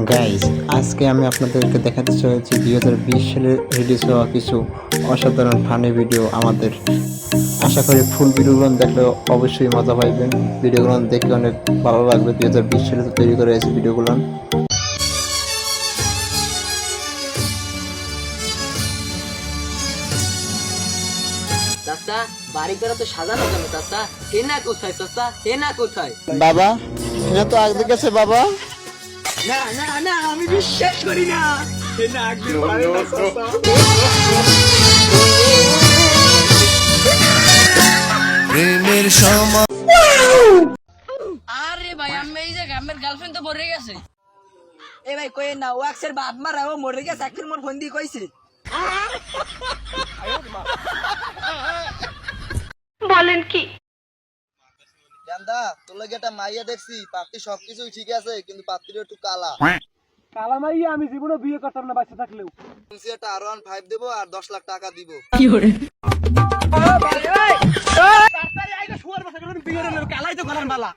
Guys, আজকে আমি আপনাদেরকে দেখাতে চলেছি 2020 সালে রিলিজ হওয়া কিছু অসাধারণ ফানি ভিডিও। আমাদের আশা করি ফুল ভিডিওগুলো দেখলে অবশ্যই মজা পাইবেন। ভিডিওগুলো দেখে অনেক ভালো লাগবে। 2020 সালে তৈরি করা হয়েছে ভিডিওগুলো। চাচা, বাড়ি করা তো সাজানো কেন চাচা? হেনা কোথায় চাচা? হেনা কোথায়? বাবা, এটা তো আগে গেছে বাবা। না না না, আমি বিশ্বাস করি না। হেনা একদিন পারে না চাচা। প্রেমের সময় আরে ভাই, আমি এই যে আমার গার্লফ্রেন্ড তো মরে গেছে। এ ভাই কই না, ও আকসের বাপ মারা ও মরে গেছে। আখির মোর ফোন দিয়ে কইছে। বলেন কি? গান্দা তোর লাগে একটা মাইয়া দেখছি, পাত্রী সবকিছুই ঠিক আছে, কিন্তু পাত্রীর একটু কালা। কালা মাইয়া আমি জীবনে বিয়ে করতাম না বাচ্চা থাকলেও। বলছি একটা R15 দেবো আর 10 লাখ টাকা দিব। কি করে? কালাই তো করার মালা।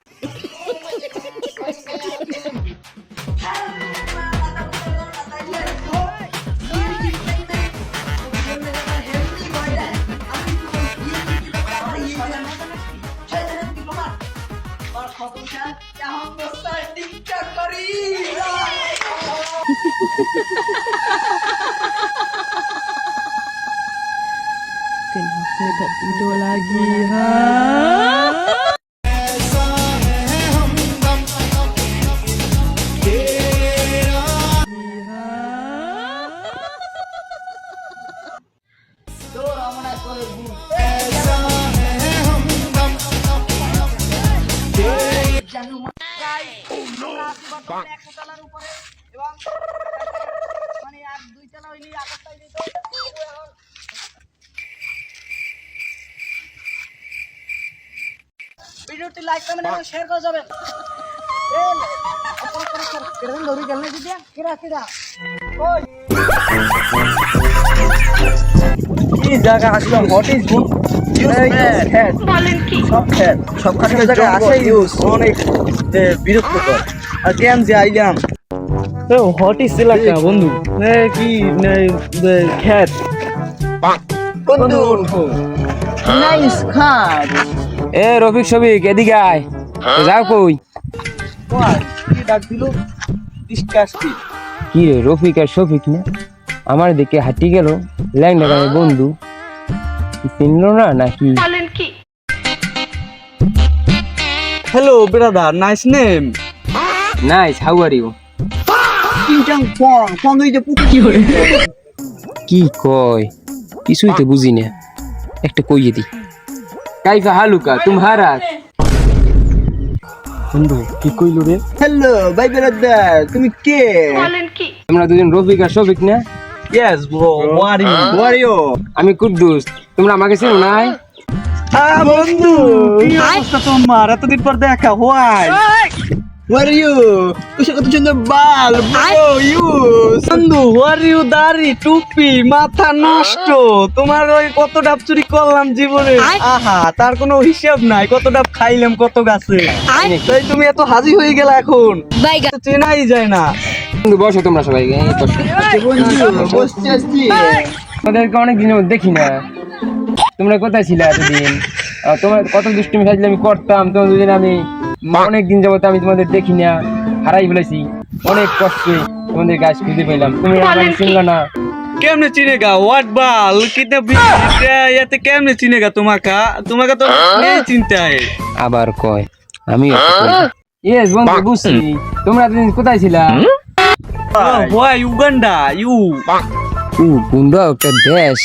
ভিডিওটি লাইক কমেন্ট এবং শেয়ার করে যাবেন। এই জায়গা আসলে হোয়াট ইজ গুড? বলেন কি? সব খানের জায়গায় আসে ইউজ অনেক বিরক্তকর। আর কেন যে আইলাম হোয়াট ইজ এলাকা বন্ধু কি খ্যাত বন্ধু নাইস খাট। এ রফিক শফিক এদিকে আয়। তো যাও কই? কি ডাক দিল? ডিসকাস্টি কি রে রফিক আর শফিক না? আমার দিকে হাঁটি গেল ল্যাংডা গানের বন্ধু, চিনলো না নাকি? বলেন কি? Hello brother, nice name. Nice, how are you? চিংচাং পং পং এই যে পুকি হয়ে কি কয় কিছুই তো বুঝি না, একটা কইয়ে দি। কাইফা হালুকা তুমহারা? বন্ধু কি কইলো রে? হ্যালো ভাই ব্রাদার, তুমি কে? বলেন কি? তোমরা দুজন রফিক আর শফিক না? Yes bro, who are you? আমি কুদ্দুস, তোমরা আমাকে চেনো নাই? বন্ধু কি অবস্থা তোমার? এতদিন পর দেখা, হোয়াই Where are you? তুই কত সুন্দর বাল ব্রো ইউ। বন্ধু where are you? দাড়ি টুপি মাথা নষ্ট। তোমার ওই কত ডাব চুরি করলাম জীবনে, আহা তার কোনো হিসাব নাই। কত ডাব খাইলাম কত গাছে, তাই তুমি এত হাজি হয়ে গেলা এখন তো চেনাই যায় না। বন্ধু বসো তোমরা সবাই, এই বসো। বসতে আসছি। তোমাদেরকে অনেকদিন দেখি না, তোমরা কোথায় ছিলে এতদিন? তোমরা কত দুষ্টুমি সাজলে আমি করতাম। তোমার দুদিন আমি অনেকদিন যাবত আমি তোমাদের দেখি না, হারাই ফেলেছি। অনেক কষ্টে তোমাদের গাছ খুঁজে পেলাম, তুমি আমাকে চিনলা না। কেমনে চিনেগা হোয়াট বাল কিতে এতে কেমনে চিনেগা তোমাকে? তোমাকে তো নেই চিন্তায়। আবার কয় আমি ইয়েস বন্ধু বুঝছি। তোমরা এতদিন কোথায় ছিলা? Why Uganda you? বন্ধু একটা দেশ